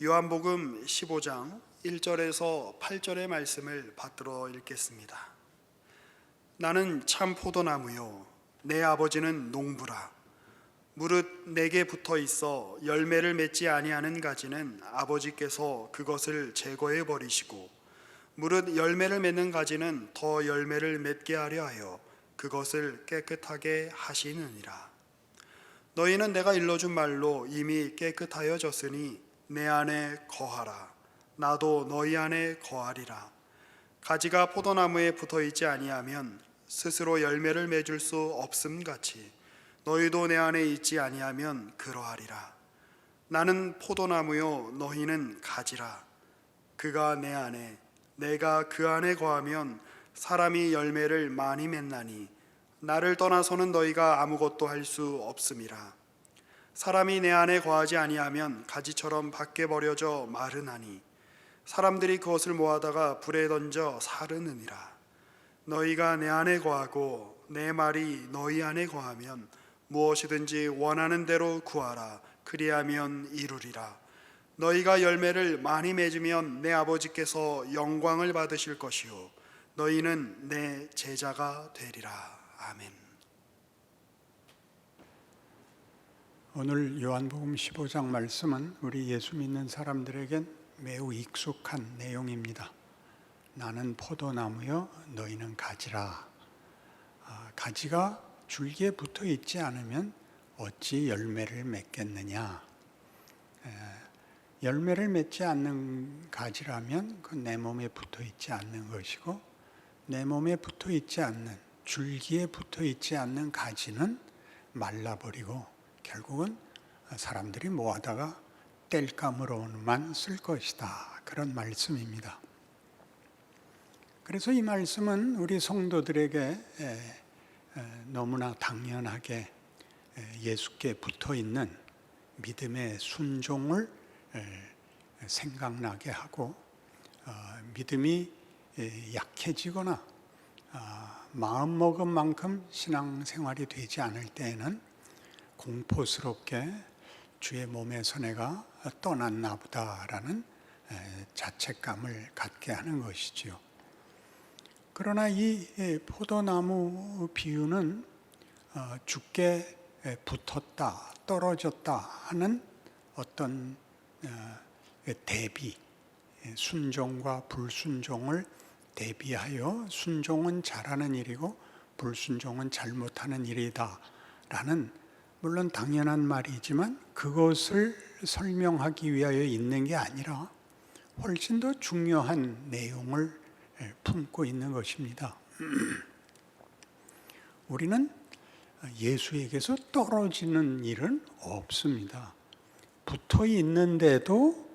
요한복음 15장 1절에서 8절의 말씀을 받들어 읽겠습니다. 나는 참 포도나무요 내 아버지는 농부라. 무릇 내게 붙어 있어 열매를 맺지 아니하는 가지는 아버지께서 그것을 제거해 버리시고, 무릇 열매를 맺는 가지는 더 열매를 맺게 하려 하여 그것을 깨끗하게 하시느니라. 너희는 내가 일러준 말로 이미 깨끗하여졌으니 내 안에 거하라. 나도 너희 안에 거하리라. 가지가 포도나무에 붙어 있지 아니하면 스스로 열매를 맺을 수 없음 같이 너희도 내 안에 있지 아니하면 그러하리라. 나는 포도나무요 너희는 가지라. 그가 내 안에 내가 그 안에 거하면 사람이 열매를 많이 맺나니 나를 떠나서는 너희가 아무것도 할 수 없음이라. 사람이 내 안에 거하지 아니하면 가지처럼 밖에 버려져 마르나니 사람들이 그것을 모아다가 불에 던져 사르느니라. 너희가 내 안에 거하고 내 말이 너희 안에 거하면 무엇이든지 원하는 대로 구하라. 그리하면 이루리라. 너희가 열매를 많이 맺으면 내 아버지께서 영광을 받으실 것이요 너희는 내 제자가 되리라. 아멘. 오늘 요한복음 15장 말씀은 우리 예수 믿는 사람들에겐 매우 익숙한 내용입니다. 나는 포도나무요 너희는 가지라. 가지가 줄기에 붙어 있지 않으면 어찌 열매를 맺겠느냐. 열매를 맺지 않는 가지라면 그 내 몸에 붙어 있지 않는 것이고, 내 몸에 붙어 있지 않는, 줄기에 붙어 있지 않는 가지는 말라버리고 결국은 사람들이 모아다가 땔감으로만 쓸 것이다. 그런 말씀입니다. 그래서 이 말씀은 우리 성도들에게 너무나 당연하게 예수께 붙어 있는 믿음의 순종을 생각나게 하고, 믿음이 약해지거나 마음먹은 만큼 신앙생활이 되지 않을 때에는 공포스럽게 주의 몸에서 내가 떠났나 보다라는 자책감을 갖게 하는 것이지요. 그러나 이 포도나무 비유는 죽게 붙었다, 떨어졌다 하는 어떤 대비, 순종과 불순종을 대비하여 순종은 잘하는 일이고 불순종은 잘못하는 일이다 라는, 물론 당연한 말이지만 그것을 설명하기 위하여 있는 게 아니라 훨씬 더 중요한 내용을 품고 있는 것입니다. 우리는 예수에게서 떨어지는 일은 없습니다. 붙어 있는데도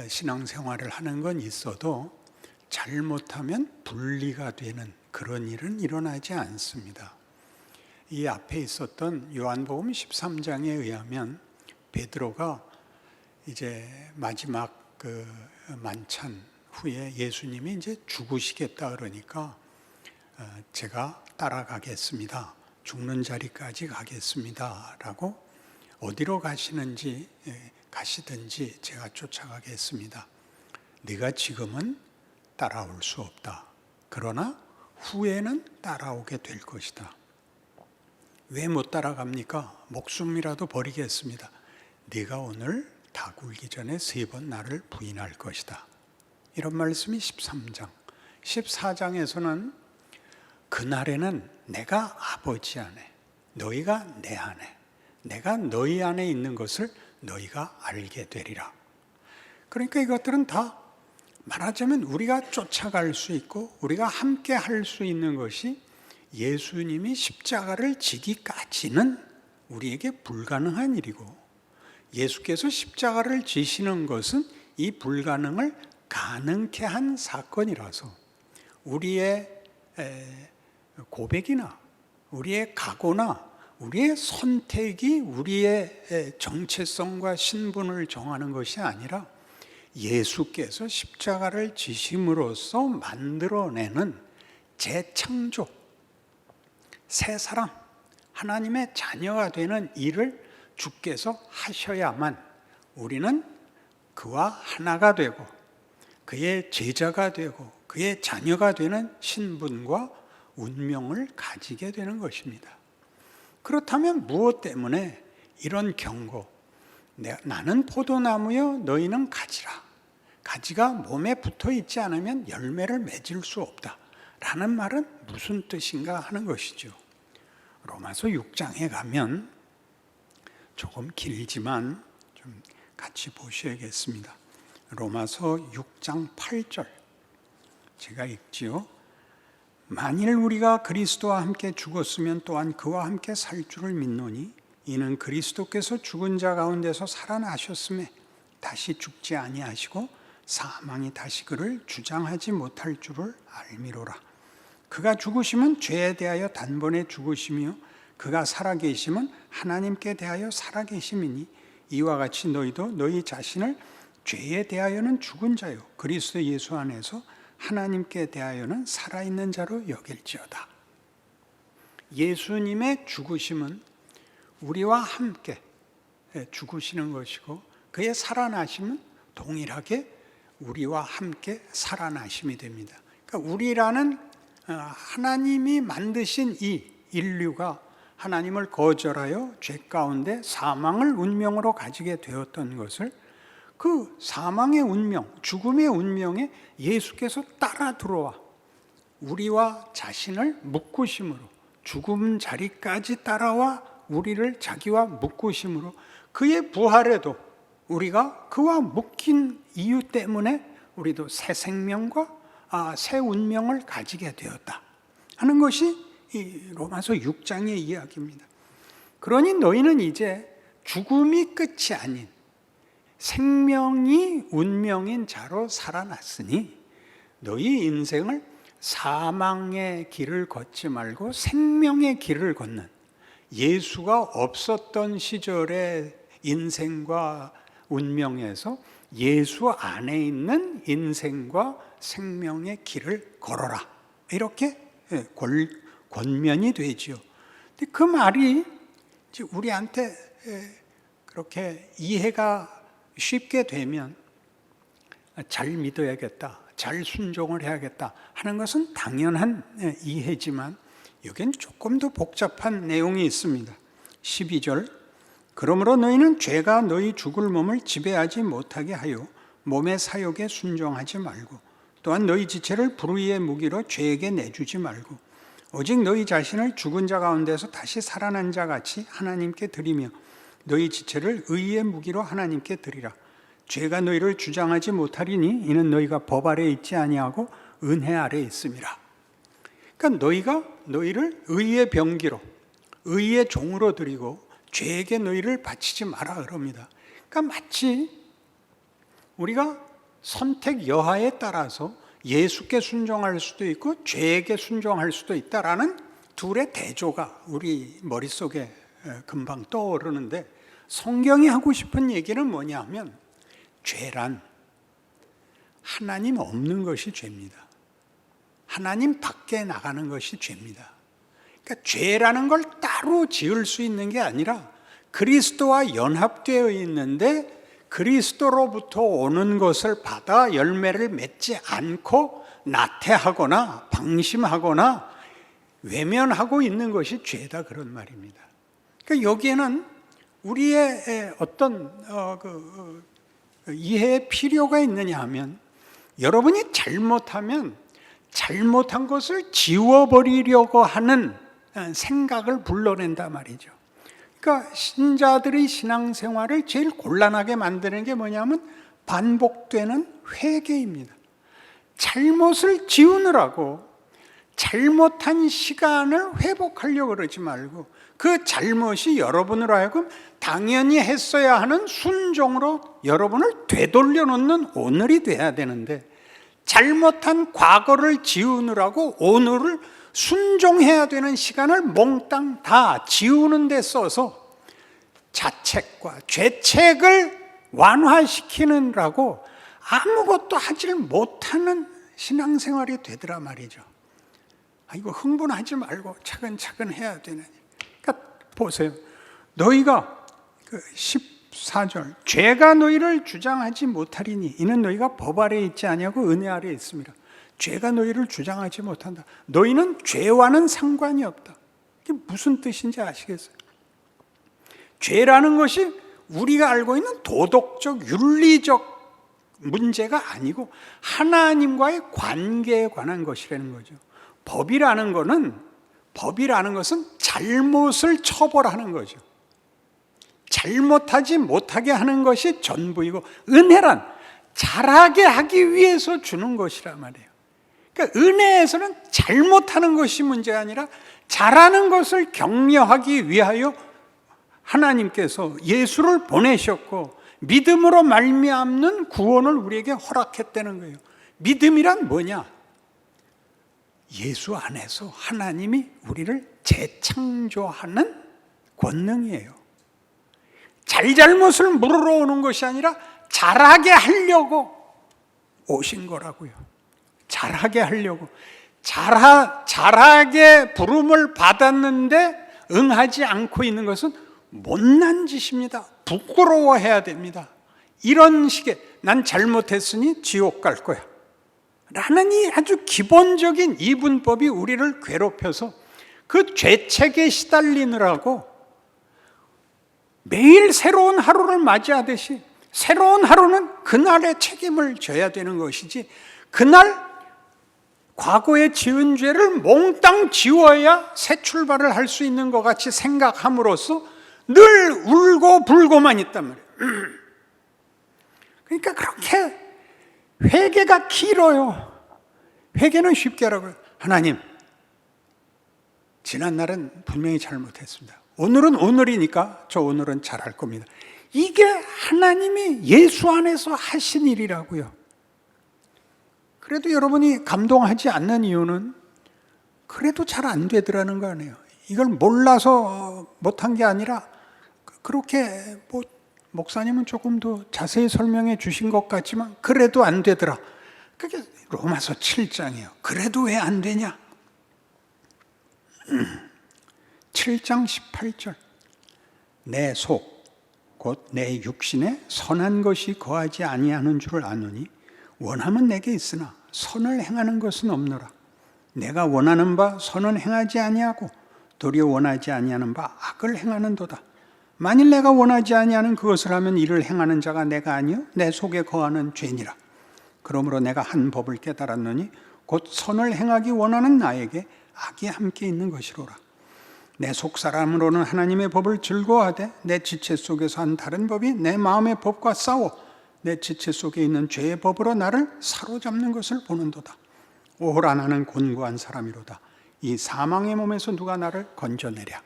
신앙생활을 하는 건 있어도 잘못하면 분리가 되는 그런 일은 일어나지 않습니다. 이 앞에 있었던 요한복음 13장에 의하면 베드로가 이제 마지막 그 만찬 후에 예수님이 이제 죽으시겠다 그러니까 제가 따라가겠습니다. 죽는 자리까지 가겠습니다. 라고 어디로 가시든지 제가 쫓아가겠습니다. 네가 지금은 따라올 수 없다. 그러나 후에는 따라오게 될 것이다. 왜 못 따라갑니까? 목숨이라도 버리겠습니다. 네가 오늘 다 굴기 전에 3번 나를 부인할 것이다. 이런 말씀이 13장. 14장에서는 그날에는 내가 아버지 안에, 너희가 내 안에, 내가 너희 안에 있는 것을 너희가 알게 되리라. 그러니까 이것들은 다 말하자면 우리가 쫓아갈 수 있고 우리가 함께 할 수 있는 것이 예수님이 십자가를 지기까지는 우리에게 불가능한 일이고, 예수께서 십자가를 지시는 것은 이 불가능을 가능케 한 사건이라서 우리의 고백이나 우리의 각오나 우리의 선택이 우리의 정체성과 신분을 정하는 것이 아니라 예수께서 십자가를 지심으로써 만들어내는 재창조, 새 사람, 하나님의 자녀가 되는 일을 주께서 하셔야만 우리는 그와 하나가 되고 그의 제자가 되고 그의 자녀가 되는 신분과 운명을 가지게 되는 것입니다. 그렇다면 무엇 때문에 이런 경고, 나는 포도나무여 너희는 가지라, 가지가 몸에 붙어 있지 않으면 열매를 맺을 수 없다 라는 말은 무슨 뜻인가 하는 것이죠. 로마서 6장에 가면 조금 길지만 좀 같이 보셔야겠습니다. 로마서 6장 8절 제가 읽지요. 만일 우리가 그리스도와 함께 죽었으면 또한 그와 함께 살 줄을 믿노니 이는 그리스도께서 죽은 자 가운데서 살아나셨음에 다시 죽지 아니하시고 사망이 다시 그를 주장하지 못할 줄을 알미로라. 그가 죽으심은 죄에 대하여 단번에 죽으시며 그가 살아계심은 하나님께 대하여 살아계심이니 이와 같이 너희도 너희 자신을 죄에 대하여는 죽은 자요 그리스도 예수 안에서 하나님께 대하여는 살아있는 자로 여길지어다. 예수님의 죽으심은 우리와 함께 죽으시는 것이고 그의 살아나심은 동일하게 우리와 함께 살아나심이 됩니다. 그러니까 우리라는 하나님이 만드신 이 인류가 하나님을 거절하여 죄 가운데 사망을 운명으로 가지게 되었던 것을 그 사망의 운명, 죽음의 운명에 예수께서 따라 들어와 우리와 자신을 묶으심으로 죽음 자리까지 따라와 우리를 자기와 묶으심으로 그의 부활에도 우리가 그와 묶인 이유 때문에 우리도 새 생명과 새 운명을 가지게 되었다 하는 것이 이 로마서 6장의 이야기입니다. 그러니 너희는 이제 죽음이 끝이 아닌 생명이 운명인 자로 살아났으니 너희 인생을 사망의 길을 걷지 말고 생명의 길을 걷는 예수가 없었던 시절의 인생과 운명에서 예수 안에 있는 인생과 생명의 길을 걸어라 이렇게 권면이 되지요. 근데 그 말이 우리한테 그렇게 이해가 쉽게 되면 잘 믿어야겠다, 잘 순종을 해야겠다 하는 것은 당연한 이해지만 여기엔 조금 더 복잡한 내용이 있습니다. 12절 그러므로 너희는 죄가 너희 죽을 몸을 지배하지 못하게 하여 몸의 사욕에 순종하지 말고 또한 너희 지체를 불의의 무기로 죄에게 내주지 말고 오직 너희 자신을 죽은 자 가운데서 다시 살아난 자 같이 하나님께 드리며 너희 지체를 의의 무기로 하나님께 드리라. 죄가 너희를 주장하지 못하리니 이는 너희가 법 아래 있지 아니하고 은혜 아래 있음이라. 그러니까 너희가 너희를 의의 병기로 의의 종으로 드리고 죄에게 너희를 바치지 마라 그럽니다. 그러니까 마치 우리가 선택 여하에 따라서 예수께 순종할 수도 있고 죄에게 순종할 수도 있다라는 둘의 대조가 우리 머릿속에 금방 떠오르는데 성경이 하고 싶은 얘기는 뭐냐 하면 죄란 하나님 없는 것이 죄입니다. 하나님 밖에 나가는 것이 죄입니다. 그러니까 죄라는 걸 따로 지을 수 있는 게 아니라 그리스도와 연합되어 있는데 그리스도로부터 오는 것을 받아 열매를 맺지 않고 나태하거나 방심하거나 외면하고 있는 것이 죄다 그런 말입니다. 그러니까 여기에는 우리의 어떤 이해의 필요가 있느냐 하면 여러분이 잘못하면 잘못한 것을 지워버리려고 하는 생각을 불러낸다 말이죠. 그러니까 신자들의 신앙생활을 제일 곤란하게 만드는 게 뭐냐면 반복되는 회개입니다. 잘못을 지우느라고 잘못한 시간을 회복하려고 그러지 말고 그 잘못이 여러분으로 하여금 당연히 했어야 하는 순종으로 여러분을 되돌려 놓는 오늘이 돼야 되는데 잘못한 과거를 지우느라고 오늘을 순종해야 되는 시간을 몽땅 다 지우는 데 써서 자책과 죄책을 완화시키느라고 아무것도 하질 못하는 신앙생활이 되더라 말이죠. 이거 흥분하지 말고 차근차근 해야 되는. 그러니까 보세요. 너희가 14절 죄가 너희를 주장하지 못하리니 이는 너희가 법 아래에 있지 아니하고 은혜 아래에 있습니다. 죄가 너희를 주장하지 못한다. 너희는 죄와는 상관이 없다. 이게 무슨 뜻인지 아시겠어요? 죄라는 것이 우리가 알고 있는 도덕적, 윤리적 문제가 아니고 하나님과의 관계에 관한 것이라는 거죠. 법이라는 것은 잘못을 처벌하는 거죠. 잘못하지 못하게 하는 것이 전부이고, 은혜란 잘하게 하기 위해서 주는 것이란 말이에요. 그러니까 은혜에서는 잘못하는 것이 문제가 아니라 잘하는 것을 격려하기 위하여 하나님께서 예수를 보내셨고 믿음으로 말미암는 구원을 우리에게 허락했다는 거예요. 믿음이란 뭐냐? 예수 안에서 하나님이 우리를 재창조하는 권능이에요. 잘잘못을 물으러 오는 것이 아니라 잘하게 하려고 오신 거라고요. 잘하게 하려고. 잘하게 부름을 받았는데 응하지 않고 있는 것은 못난 짓입니다. 부끄러워해야 됩니다. 이런 식의 난 잘못했으니 지옥 갈 거야 라는 이 아주 기본적인 이분법이 우리를 괴롭혀서 그 죄책에 시달리느라고 매일 새로운 하루를 맞이하듯이 새로운 하루는 그날의 책임을 져야 되는 것이지, 그날 과거에 지은 죄를 몽땅 지워야 새 출발을 할 수 있는 것 같이 생각함으로써 늘 울고 불고만 있단 말이에요. 그러니까 그렇게 회개가 길어요. 회개는 쉽게 하라고요. 하나님, 지난 날은 분명히 잘못했습니다. 오늘은 오늘이니까 저 오늘은 잘할 겁니다. 이게 하나님이 예수 안에서 하신 일이라고요. 그래도 여러분이 감동하지 않는 이유는 그래도 잘 안 되더라는 거 아니에요. 이걸 몰라서 못한 게 아니라 그렇게 목사님은 조금 더 자세히 설명해 주신 것 같지만 그래도 안 되더라. 그게 로마서 7장이에요. 그래도 왜 안 되냐? 7장 18절. 내 속, 곧 내 육신에 선한 것이 거하지 아니하는 줄을 아노니 원함은 내게 있으나 선을 행하는 것은 없노라. 내가 원하는 바 선은 행하지 아니하고 도리어 원하지 아니하는 바 악을 행하는도다. 만일 내가 원하지 아니하는 그것을 하면 이를 행하는 자가 내가 아니요 내 속에 거하는 죄니라. 그러므로 내가 한 법을 깨달았노니 곧 선을 행하기 원하는 나에게 악이 함께 있는 것이로라. 내 속사람으로는 하나님의 법을 즐거워하되 내 지체 속에서 한 다른 법이 내 마음의 법과 싸워 내 지체 속에 있는 죄의 법으로 나를 사로잡는 것을 보는도다. 오호라 나는 곤고한 사람이로다. 이 사망의 몸에서 누가 나를 건져내랴.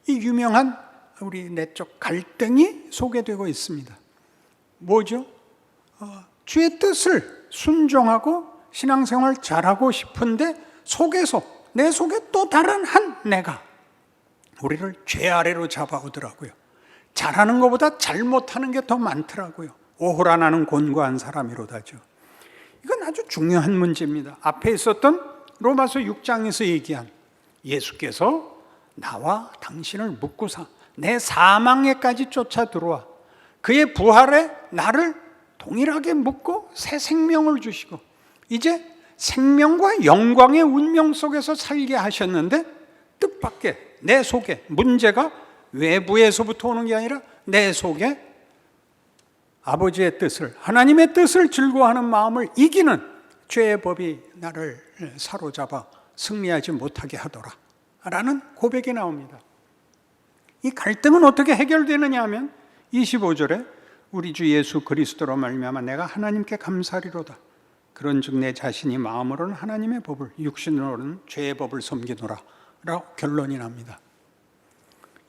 이 유명한 우리 내적 갈등이 소개되고 있습니다. 뭐죠? 주의 뜻을 순종하고 신앙생활 잘하고 싶은데 속에서 내 속에 또 다른 한 내가 우리를 죄 아래로 잡아오더라고요. 잘하는 것보다 잘못하는 게 더 많더라고요. 오호라 나는 곤고한 사람이로다죠. 이건 아주 중요한 문제입니다. 앞에 있었던 로마서 6장에서 얘기한 예수께서 나와 당신을 묶고사 내 사망에까지 쫓아 들어와 그의 부활에 나를 동일하게 묶고 새 생명을 주시고 이제 생명과 영광의 운명 속에서 살게 하셨는데 뜻밖의 내 속에 문제가 외부에서부터 오는 게 아니라 내 속에 아버지의 뜻을, 하나님의 뜻을 즐거워하는 마음을 이기는 죄의 법이 나를 사로잡아 승리하지 못하게 하더라 라는 고백이 나옵니다. 이 갈등은 어떻게 해결되느냐 하면 25절에 우리 주 예수 그리스도로 말미암아 내가 하나님께 감사리로다. 그런즉 내 자신이 마음으로는 하나님의 법을 육신으로는 죄의 법을 섬기노라 라고 결론이 납니다.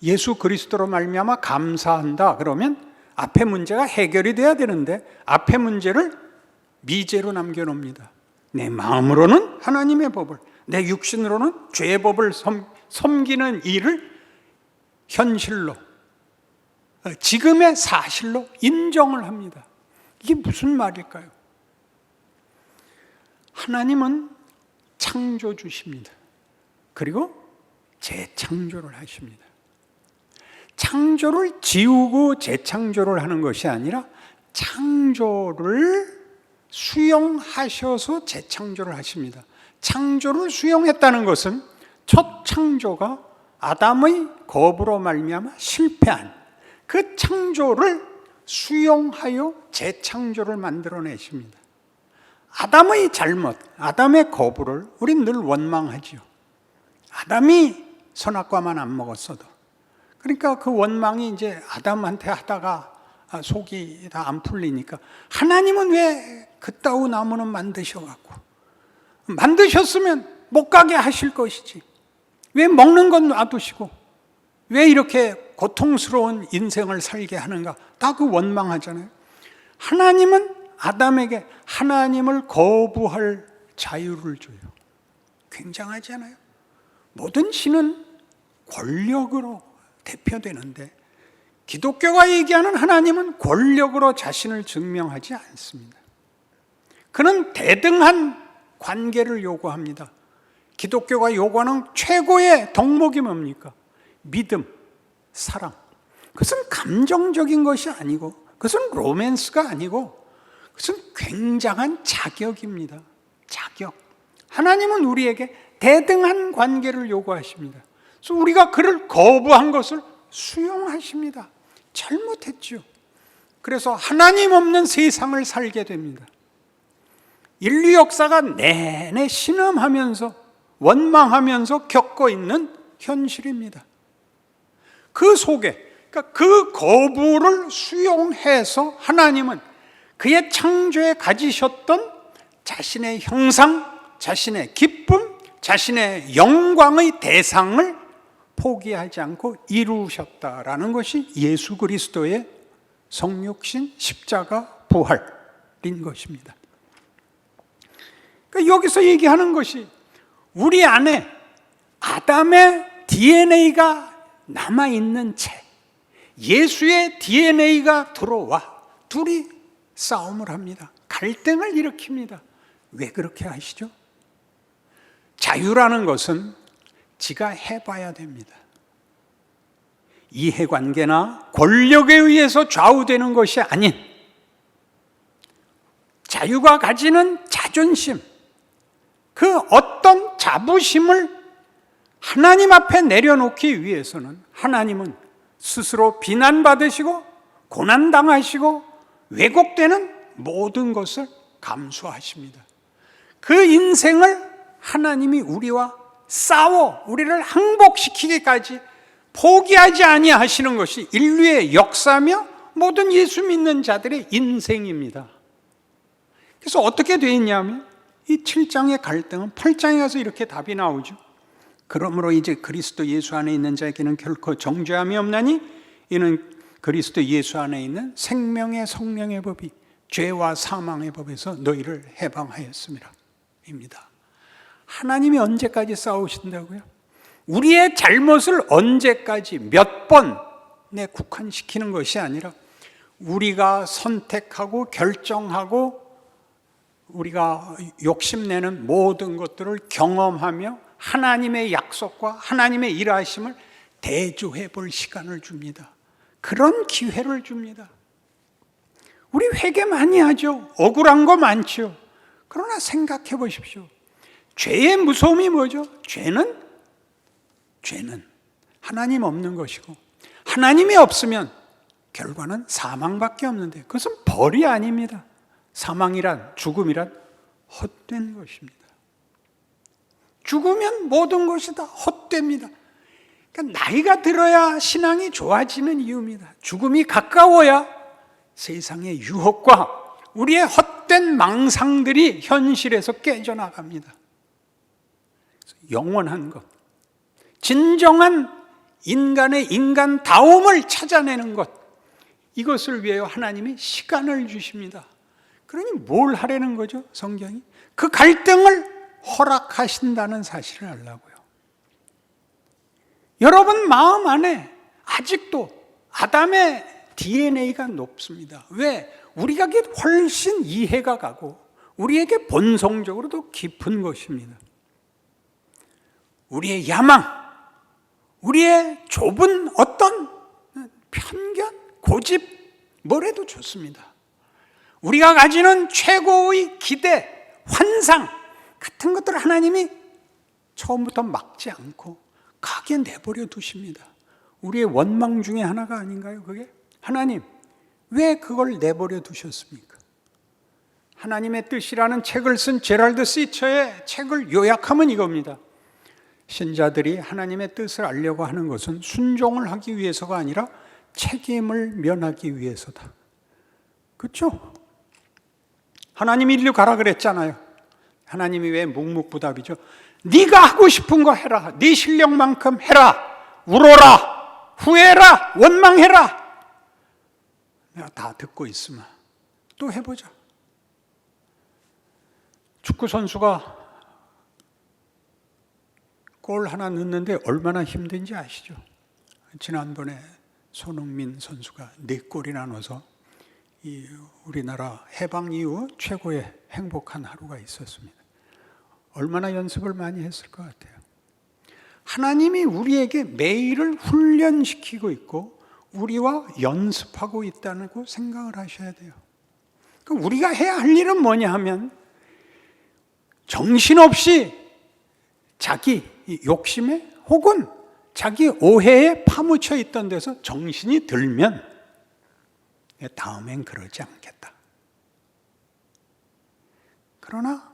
예수 그리스도로 말미암아 감사한다 그러면 앞에 문제가 해결이 돼야 되는데 앞에 문제를 미제로 남겨놓습니다. 내 마음으로는 하나님의 법을, 내 육신으로는 죄의 법을 섬기는 일을 현실로, 지금의 사실로 인정을 합니다. 이게 무슨 말일까요? 하나님은 창조주십니다. 그리고 재창조를 하십니다. 창조를 지우고 재창조를 하는 것이 아니라 창조를 수용하셔서 재창조를 하십니다. 창조를 수용했다는 것은 첫 창조가 아담의 거부로 말미암아 실패한 그 창조를 수용하여 재창조를 만들어내십니다. 아담의 잘못, 아담의 거부를 우린 늘 원망하지요. 아담이 선악과만 안 먹었어도. 그러니까 그 원망이 이제 아담한테 하다가 속이 다 안 풀리니까 하나님은 왜 그따위 나무는 만드셔갖고 만드셨으면 못 가게 하실 것이지 왜 먹는 건 놔두시고 왜 이렇게 고통스러운 인생을 살게 하는가 다 그 원망하잖아요. 하나님은 아담에게 하나님을 거부할 자유를 줘요. 굉장하지 않아요? 모든 신은 권력으로 대표되는데 기독교가 얘기하는 하나님은 권력으로 자신을 증명하지 않습니다. 그는 대등한 관계를 요구합니다. 기독교가 요구하는 최고의 덕목이 뭡니까? 믿음, 사랑. 그것은 감정적인 것이 아니고 그것은 로맨스가 아니고 그것은 굉장한 자격입니다. 자격. 하나님은 우리에게 대등한 관계를 요구하십니다. 그래서 우리가 그를 거부한 것을 수용하십니다. 잘못했죠. 그래서 하나님 없는 세상을 살게 됩니다. 인류 역사가 내내 신음하면서 원망하면서 겪고 있는 현실입니다. 그 속에 그러니까 그 거부를 수용해서 하나님은 그의 창조에 가지셨던 자신의 형상, 자신의 기쁨, 자신의 영광의 대상을 포기하지 않고 이루셨다라는 것이 예수 그리스도의 성육신, 십자가, 부활인 것입니다. 그러니까 여기서 얘기하는 것이 우리 안에 아담의 DNA가 남아있는 채 예수의 DNA가 들어와 둘이 싸움을 합니다. 갈등을 일으킵니다. 왜 그렇게 하시죠? 자유라는 것은 지가 해봐야 됩니다. 이해관계나 권력에 의해서 좌우되는 것이 아닌 자유가 가지는 자존심, 그 어떤 자부심을 하나님 앞에 내려놓기 위해서는 하나님은 스스로 비난받으시고 고난당하시고 왜곡되는 모든 것을 감수하십니다. 그 인생을 하나님이 우리와 싸워 우리를 항복시키기까지 포기하지 아니하시는 것이 인류의 역사며 모든 예수 믿는 자들의 인생입니다. 그래서 어떻게 되어 있냐면 이 7장의 갈등은 8장에 가서 이렇게 답이 나오죠. 그러므로 이제 그리스도 예수 안에 있는 자에게는 결코 정죄함이 없나니 이는 그리스도 예수 안에 있는 생명의 성령의 법이 죄와 사망의 법에서 너희를 해방하였습니다. 입니다. 하나님이 언제까지 싸우신다고요? 우리의 잘못을 언제까지 몇 번에 국한시키는 것이 아니라 우리가 선택하고 결정하고 우리가 욕심내는 모든 것들을 경험하며 하나님의 약속과 하나님의 일하심을 대조해 볼 시간을 줍니다. 그런 기회를 줍니다. 우리 회개 많이 하죠. 억울한 거 많죠. 그러나 생각해 보십시오. 죄의 무서움이 뭐죠? 죄는 하나님 없는 것이고 하나님이 없으면 결과는 사망밖에 없는데 그것은 벌이 아닙니다. 사망이란 죽음이란 헛된 것입니다. 죽으면 모든 것이 다 헛됩니다. 그러니까 나이가 들어야 신앙이 좋아지는 이유입니다. 죽음이 가까워야 세상의 유혹과 우리의 헛된 망상들이 현실에서 깨져나갑니다. 영원한 것, 진정한 인간의 인간다움을 찾아내는 것, 이것을 위하여 하나님이 시간을 주십니다. 그러니 뭘 하라는 거죠? 성경이 그 갈등을 허락하신다는 사실을 알라고요. 여러분 마음 안에 아직도 아담의 DNA가 높습니다. 왜? 우리가 훨씬 이해가 가고 우리에게 본성적으로도 깊은 것입니다. 우리의 야망, 우리의 좁은 어떤 편견, 고집, 뭐래도 좋습니다. 우리가 가지는 최고의 기대, 환상 같은 것들 하나님이 처음부터 막지 않고 가게 내버려 두십니다. 우리의 원망 중에 하나가 아닌가요, 그게? 하나님, 왜 그걸 내버려 두셨습니까? 하나님의 뜻이라는 책을 쓴 제랄드 시처의 책을 요약하면 이겁니다. 신자들이 하나님의 뜻을 알려고 하는 것은 순종을 하기 위해서가 아니라 책임을 면하기 위해서다. 그렇죠? 하나님이 일로 가라 그랬잖아요. 하나님이 왜 묵묵부답이죠? 네가 하고 싶은 거 해라. 네 실력만큼 해라. 울어라. 후회해라. 원망해라. 내가 다 듣고 있으면 또 해보자. 축구 선수가 골 하나 넣는데 얼마나 힘든지 아시죠? 지난번에 손흥민 선수가 4골이나 넣어서 우리나라 해방 이후 최고의 행복한 하루가 있었습니다. 얼마나 연습을 많이 했을 것 같아요. 하나님이 우리에게 매일을 훈련시키고 있고 우리와 연습하고 있다고 생각을 하셔야 돼요. 그럼 우리가 해야 할 일은 뭐냐 하면 정신없이 자기 욕심에 혹은 자기 오해에 파묻혀 있던 데서 정신이 들면 다음엔 그러지 않겠다. 그러나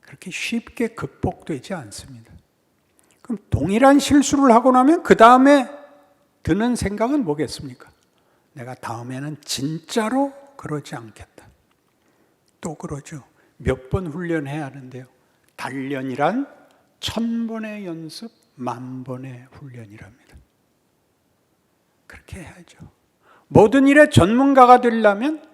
그렇게 쉽게 극복되지 않습니다. 그럼 동일한 실수를 하고 나면 그 다음에 드는 생각은 뭐겠습니까? 내가 다음에는 진짜로 그러지 않겠다. 또 그러죠. 몇 번 훈련해야 하는데요. 단련이란 1000번의 연습, 10,000번의 훈련이랍니다. 그렇게 해야죠. 모든 일의 전문가가 되려면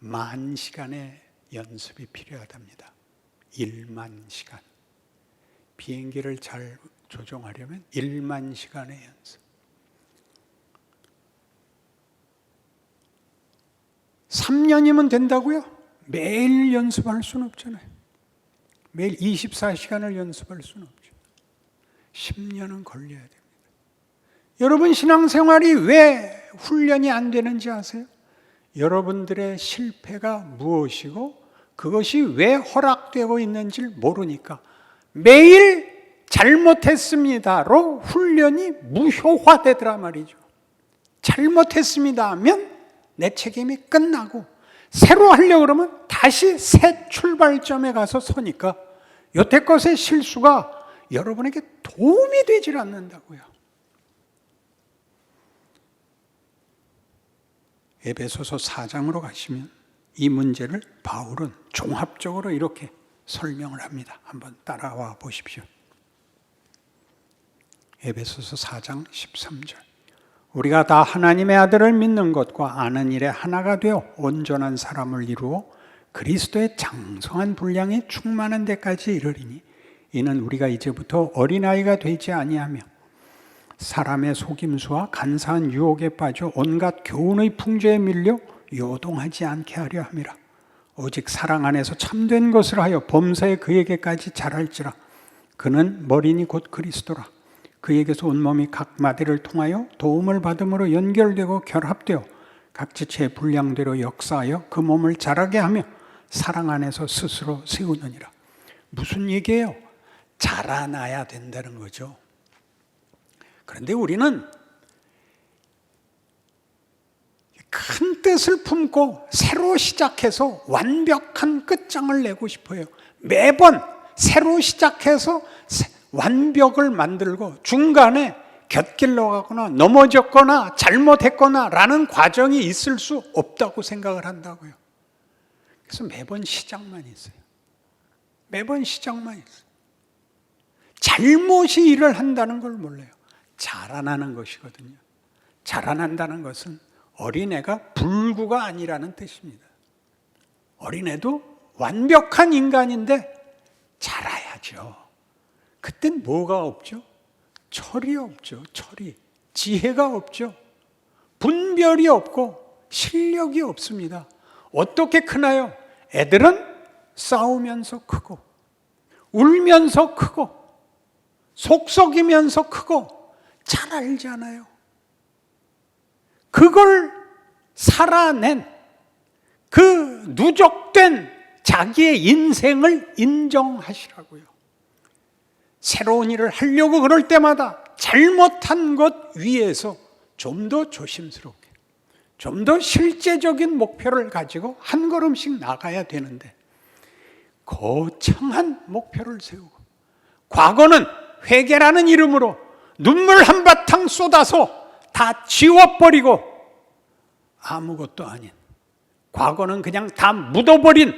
10,000시간의 연습이 필요하답니다. 10,000시간. 비행기를 잘 조종하려면 10,000시간의 연습. 3년이면 된다고요? 매일 연습할 수는 없잖아요. 매일 24시간을 연습할 수는 없죠. 10년은 걸려야 됩니다. 여러분 신앙생활이 왜 훈련이 안 되는지 아세요? 여러분들의 실패가 무엇이고 그것이 왜 허락되고 있는지를 모르니까 매일 잘못했습니다로 훈련이 무효화되더라 말이죠. 잘못했습니다 하면 내 책임이 끝나고 새로 하려고 그러면 다시 새 출발점에 가서 서니까 여태껏의 실수가 여러분에게 도움이 되질 않는다고요. 에베소서 4장으로 가시면 이 문제를 바울은 종합적으로 이렇게 설명을 합니다. 한번 따라와 보십시오. 에베소서 4장 13절. 우리가 다 하나님의 아들을 믿는 것과 아는 일에 하나가 되어 온전한 사람을 이루어 그리스도의 장성한 분량이 충만한 데까지 이르리니 이는 우리가 이제부터 어린아이가 되지 아니하며 사람의 속임수와 간사한 유혹에 빠져 온갖 교훈의 풍조에 밀려 요동하지 않게 하려 함이라. 오직 사랑 안에서 참된 것을 하여 범사에 그에게까지 자랄지라. 그는 머리니 곧 그리스도라. 그에게서 온몸이 각 마디를 통하여 도움을 받음으로 연결되고 결합되어 각 지체의 분량대로 역사하여 그 몸을 자라게 하며 사랑 안에서 스스로 세우느니라. 무슨 얘기예요? 자라나야 된다는 거죠. 그런데 우리는 큰 뜻을 품고 새로 시작해서 완벽한 끝장을 내고 싶어요. 매번 새로 시작해서 완벽을 만들고 중간에 곁길로 가거나 넘어졌거나 잘못했거나 라는 과정이 있을 수 없다고 생각을 한다고요. 그래서 매번 시작만 있어요. 매번 시작만 있어요. 잘못이 일을 한다는 걸 몰라요. 자라나는 것이거든요. 자라난다는 것은 어린애가 불구가 아니라는 뜻입니다. 어린애도 완벽한 인간인데 자라야죠. 그땐 뭐가 없죠? 철이 없죠. 철이. 지혜가 없죠. 분별이 없고 실력이 없습니다. 어떻게 크나요? 애들은 싸우면서 크고 울면서 크고 속썩이면서 크고 잘 알잖아요. 그걸 살아낸 그 누적된 자기의 인생을 인정하시라고요. 새로운 일을 하려고 그럴 때마다 잘못한 것 위에서 좀 더 조심스럽게, 좀 더 실제적인 목표를 가지고 한 걸음씩 나가야 되는데 거창한 목표를 세우고 과거는 회개라는 이름으로 눈물 한바탕 쏟아서 다 지워버리고 아무것도 아닌, 과거는 그냥 다 묻어버린,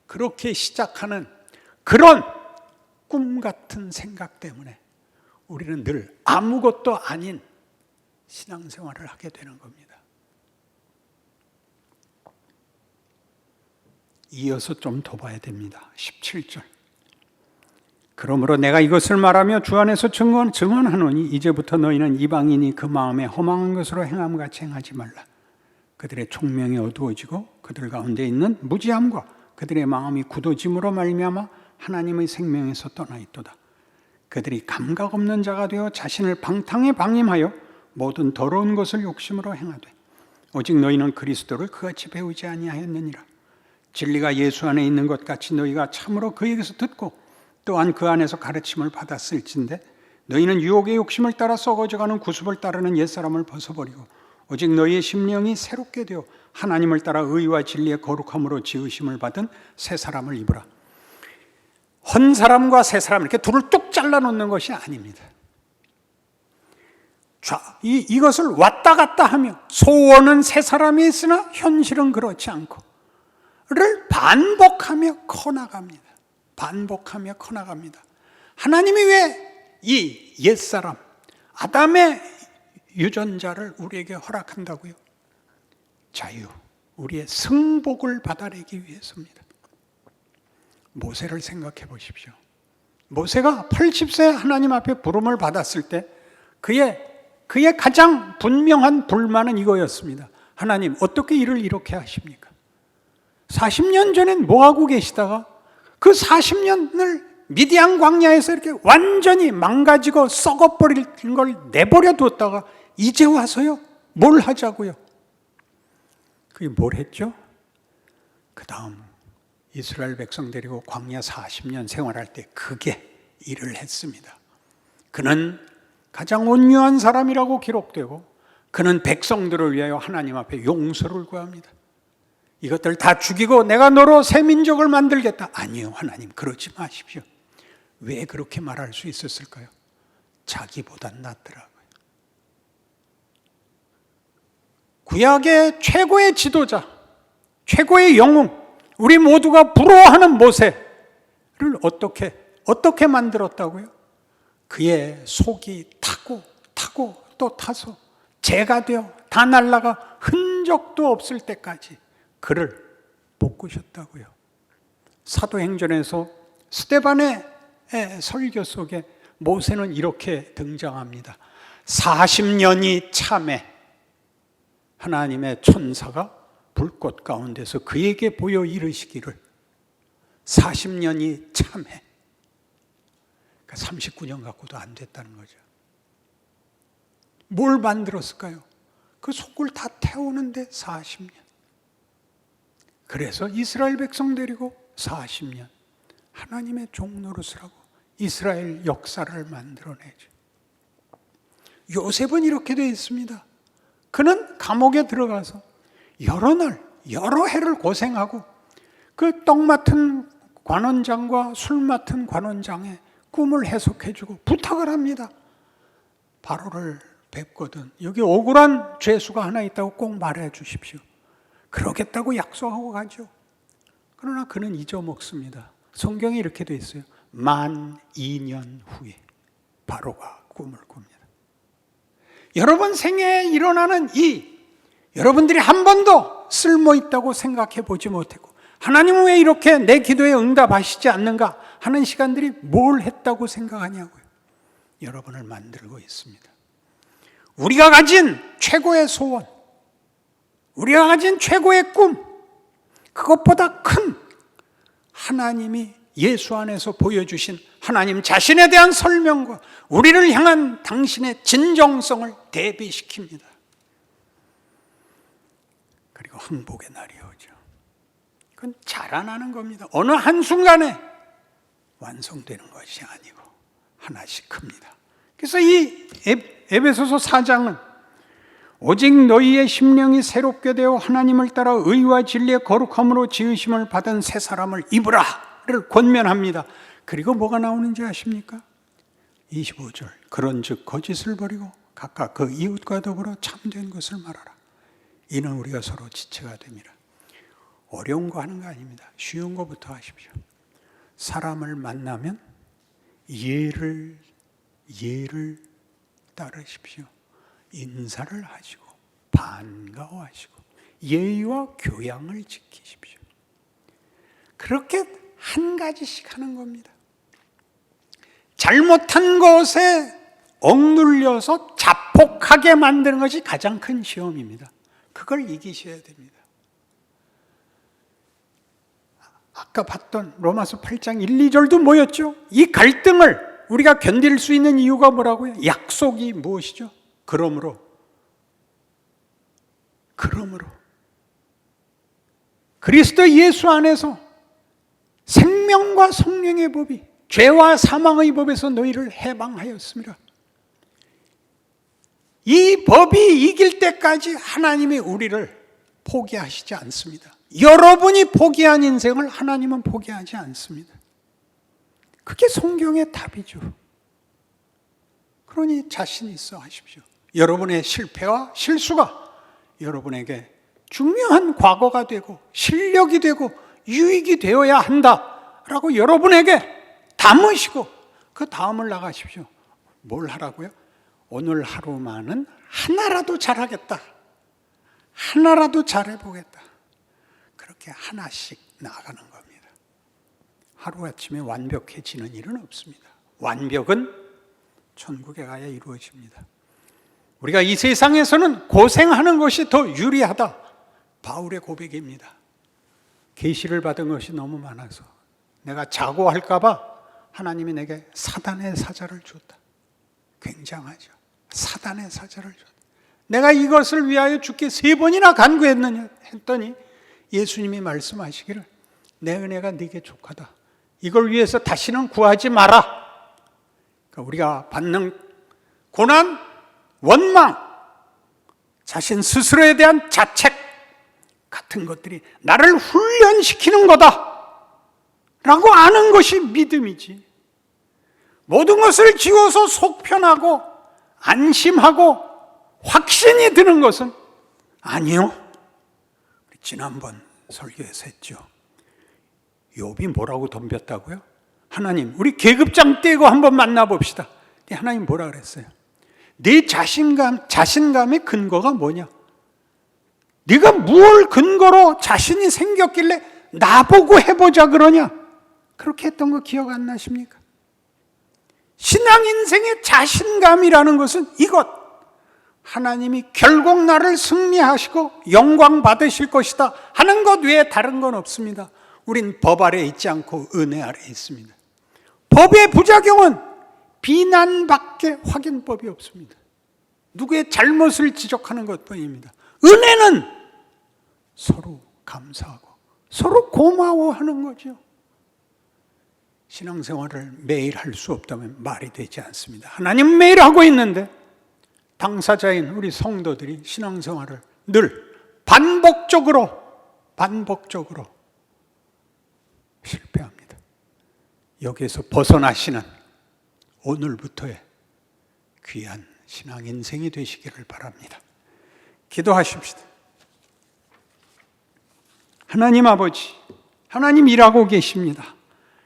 그렇게 시작하는 그런 꿈 같은 생각 때문에 우리는 늘 아무것도 아닌 신앙생활을 하게 되는 겁니다. 이어서 좀 더 봐야 됩니다. 17절. 그러므로 내가 이것을 말하며 주 안에서 증언하노니 이제부터 너희는 이방인이 그 마음에 허망한 것으로 행함같이 행하지 말라. 그들의 총명이 어두워지고 그들 가운데 있는 무지함과 그들의 마음이 굳어짐으로 말미암아 하나님의 생명에서 떠나 있도다. 그들이 감각 없는 자가 되어 자신을 방탕에 방임하여 모든 더러운 것을 욕심으로 행하되 오직 너희는 그리스도를 그같이 배우지 아니하였느니라. 진리가 예수 안에 있는 것 같이 너희가 참으로 그에게서 듣고 또한 그 안에서 가르침을 받았을진데 너희는 유혹의 욕심을 따라 썩어져가는 구습을 따르는 옛사람을 벗어버리고 오직 너희의 심령이 새롭게 되어 하나님을 따라 의와 진리의 거룩함으로 지으심을 받은 새 사람을 입으라. 헌 사람과 새 사람 이렇게 둘을 뚝 잘라놓는 것이 아닙니다. 이것을 왔다 갔다 하며 소원은 새 사람이 있으나 현실은 그렇지 않고 를 반복하며 커나갑니다. 반복하며 커나갑니다. 하나님이 왜 이 옛사람 아담의 유전자를 우리에게 허락한다고요? 자유, 우리의 승복을 받아내기 위해서입니다. 모세를 생각해 보십시오. 모세가 80세 하나님 앞에 부름을 받았을 때 그의 가장 분명한 불만은 이거였습니다. 하나님, 어떻게 일을 이렇게 하십니까? 40년 전엔 뭐하고 계시다가 그 40년을 미디안 광야에서 이렇게 완전히 망가지고 썩어버릴 걸 내버려 뒀다가 이제 와서요? 뭘 하자고요? 그게 뭘 했죠? 그 다음 이스라엘 백성 데리고 광야 40년 생활할 때 그게 일을 했습니다. 그는 가장 온유한 사람이라고 기록되고 그는 백성들을 위하여 하나님 앞에 용서를 구합니다. 이것들 다 죽이고 내가 너로 새 민족을 만들겠다. 아니요, 하나님, 그러지 마십시오. 왜 그렇게 말할 수 있었을까요? 자기보단 낫더라고요. 구약의 최고의 지도자, 최고의 영웅, 우리 모두가 부러워하는 모세를 어떻게 만들었다고요? 그의 속이 타고 또 타서 재가 되어 다 날아가 흔적도 없을 때까지 그를 볶으셨다고요. 사도행전에서 스데반의 설교 속에 모세는 이렇게 등장합니다. 40년이 참에 하나님의 천사가 불꽃 가운데서 그에게 보여 이르시기를 40년이 참해. 그러니까 39년 갖고도 안 됐다는 거죠. 뭘 만들었을까요? 그 속을 다 태우는데 40년. 그래서 이스라엘 백성 데리고 40년 하나님의 종노릇을 하고 이스라엘 역사를 만들어내죠. 요셉은 이렇게 되어 있습니다. 그는 감옥에 들어가서 여러 날, 여러 해를 고생하고 그 떡 맡은 관원장과 술 맡은 관원장의 꿈을 해석해주고 부탁을 합니다. 바로를 뵙거든 여기 억울한 죄수가 하나 있다고 꼭 말해 주십시오. 그러겠다고 약속하고 가죠. 그러나 그는 잊어먹습니다. 성경에 이렇게 되어 있어요. 만 2년 후에 바로가 꿈을 꿉니다. 여러분 생애에 일어나는 여러분들이 한 번도 쓸모있다고 생각해 보지 못했고 하나님은 왜 이렇게 내 기도에 응답하시지 않는가 하는 시간들이 뭘 했다고 생각하냐고요. 여러분을 만들고 있습니다. 우리가 가진 최고의 소원, 우리가 가진 최고의 꿈, 그것보다 큰 하나님이 예수 안에서 보여주신 하나님 자신에 대한 설명과 우리를 향한 당신의 진정성을 대비시킵니다. 그리고 항복의 날이 오죠. 그건 자라나는 겁니다. 어느 한순간에 완성되는 것이 아니고 하나씩 큽니다. 그래서 이 에베소서 4장은 오직 너희의 심령이 새롭게 되어 하나님을 따라 의와 진리의 거룩함으로 지으심을 받은 새 사람을 입으라를 권면합니다. 그리고 뭐가 나오는지 아십니까? 25절 그런즉 거짓을 버리고 각각 그 이웃과 더불어 참된 것을 말하라. 이는 우리가 서로 지체가 됩니다. 어려운 거 하는 거 아닙니다. 쉬운 거부터 하십시오. 사람을 만나면 예를 따르십시오. 인사를 하시고 반가워하시고 예의와 교양을 지키십시오. 그렇게 한 가지씩 하는 겁니다. 잘못한 것에 억눌려서 자폭하게 만드는 것이 가장 큰 시험입니다. 그걸 이기셔야 됩니다. 아까 봤던 로마서 8장 1, 2절도 뭐였죠? 이 갈등을 우리가 견딜 수 있는 이유가 뭐라고요? 약속이 무엇이죠? 그러므로 그리스도 예수 안에서 생명과 성령의 법이 죄와 사망의 법에서 너희를 해방하였습니다. 이 법이 이길 때까지 하나님이 우리를 포기하시지 않습니다. 여러분이 포기한 인생을 하나님은 포기하지 않습니다. 그게 성경의 답이죠. 그러니 자신 있어 하십시오. 여러분의 실패와 실수가 여러분에게 중요한 과거가 되고 실력이 되고 유익이 되어야 한다라고 여러분에게 담으시고 그 다음을 나가십시오. 뭘 하라고요? 오늘 하루만은 하나라도 잘하겠다. 하나라도 잘해보겠다. 그렇게 하나씩 나아가는 겁니다. 하루아침에 완벽해지는 일은 없습니다. 완벽은 천국에 가야 이루어집니다. 우리가 이 세상에서는 고생하는 것이 더 유리하다. 바울의 고백입니다. 계시를 받은 것이 너무 많아서 내가 자고할까 봐 하나님이 내게 사단의 사자를 줬다. 굉장하죠. 사단의 사자를 줬다. 내가 이것을 위하여 주께 3번이나 간구했느냐 했더니 예수님이 말씀하시기를 내 은혜가 네게 족하다. 이걸 위해서 다시는 구하지 마라. 그러니까 우리가 받는 고난, 원망, 자신 스스로에 대한 자책 같은 것들이 나를 훈련시키는 거다 라고 아는 것이 믿음이지. 모든 것을 지워서 속 편하고 안심하고 확신이 드는 것은 아니요. 지난번 설교에서 했죠. 욥이 뭐라고 덤볐다고요? 하나님, 우리 계급장 떼고 한번 만나봅시다. 하나님 뭐라 그랬어요? 네 자신감의 근거가 뭐냐? 네가 무엇 근거로 자신이 생겼길래 나보고 해보자 그러냐? 그렇게 했던 거 기억 안 나십니까? 신앙 인생의 자신감이라는 것은 이것, 하나님이 결국 나를 승리하시고 영광 받으실 것이다 하는 것 외에 다른 건 없습니다. 우린 법 아래 있지 않고 은혜 아래 있습니다. 법의 부작용은 비난밖에 확인법이 없습니다. 누구의 잘못을 지적하는 것뿐입니다. 은혜는 서로 감사하고 서로 고마워하는 거죠. 신앙생활을 매일 할 수 없다면 말이 되지 않습니다. 하나님 매일 하고 있는데 당사자인 우리 성도들이 신앙생활을 늘 반복적으로 실패합니다. 여기에서 벗어나시는 오늘부터의 귀한 신앙 인생이 되시기를 바랍니다. 기도하십시다. 하나님 아버지, 하나님 일하고 계십니다.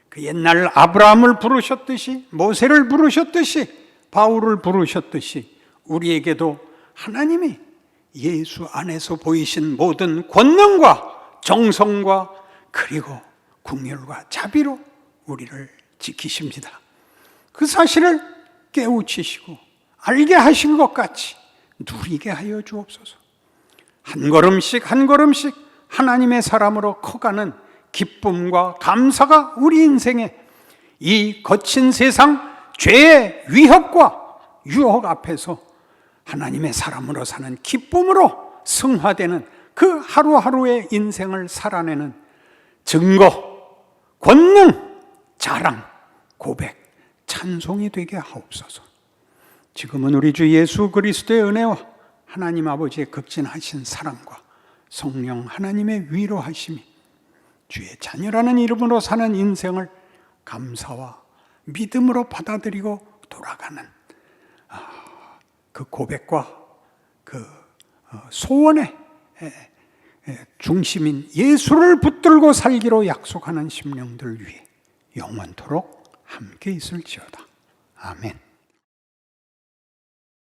그 옛날 아브라함을 부르셨듯이, 모세를 부르셨듯이, 바울을 부르셨듯이 우리에게도 하나님이 예수 안에서 보이신 모든 권능과 정성과 그리고 긍휼과 자비로 우리를 지키십니다. 그 사실을 깨우치시고 알게 하신 것 같이 누리게 하여 주옵소서. 한 걸음씩 한 걸음씩 하나님의 사람으로 커가는 기쁨과 감사가 우리 인생에 이 거친 세상 죄의 위협과 유혹 앞에서 하나님의 사람으로 사는 기쁨으로 승화되는 그 하루하루의 인생을 살아내는 증거, 권능, 자랑, 고백, 찬송이 되게 하옵소서. 지금은 우리 주 예수 그리스도의 은혜와 하나님 아버지의 극진하신 사랑과 성령 하나님의 위로하심이 주의 자녀라는 이름으로 사는 인생을 감사와 믿음으로 받아들이고 돌아가는 그 고백과 그 소원의 중심인 예수를 붙들고 살기로 약속하는 심령들 위해 영원토록 함께 있을지어다. 아멘.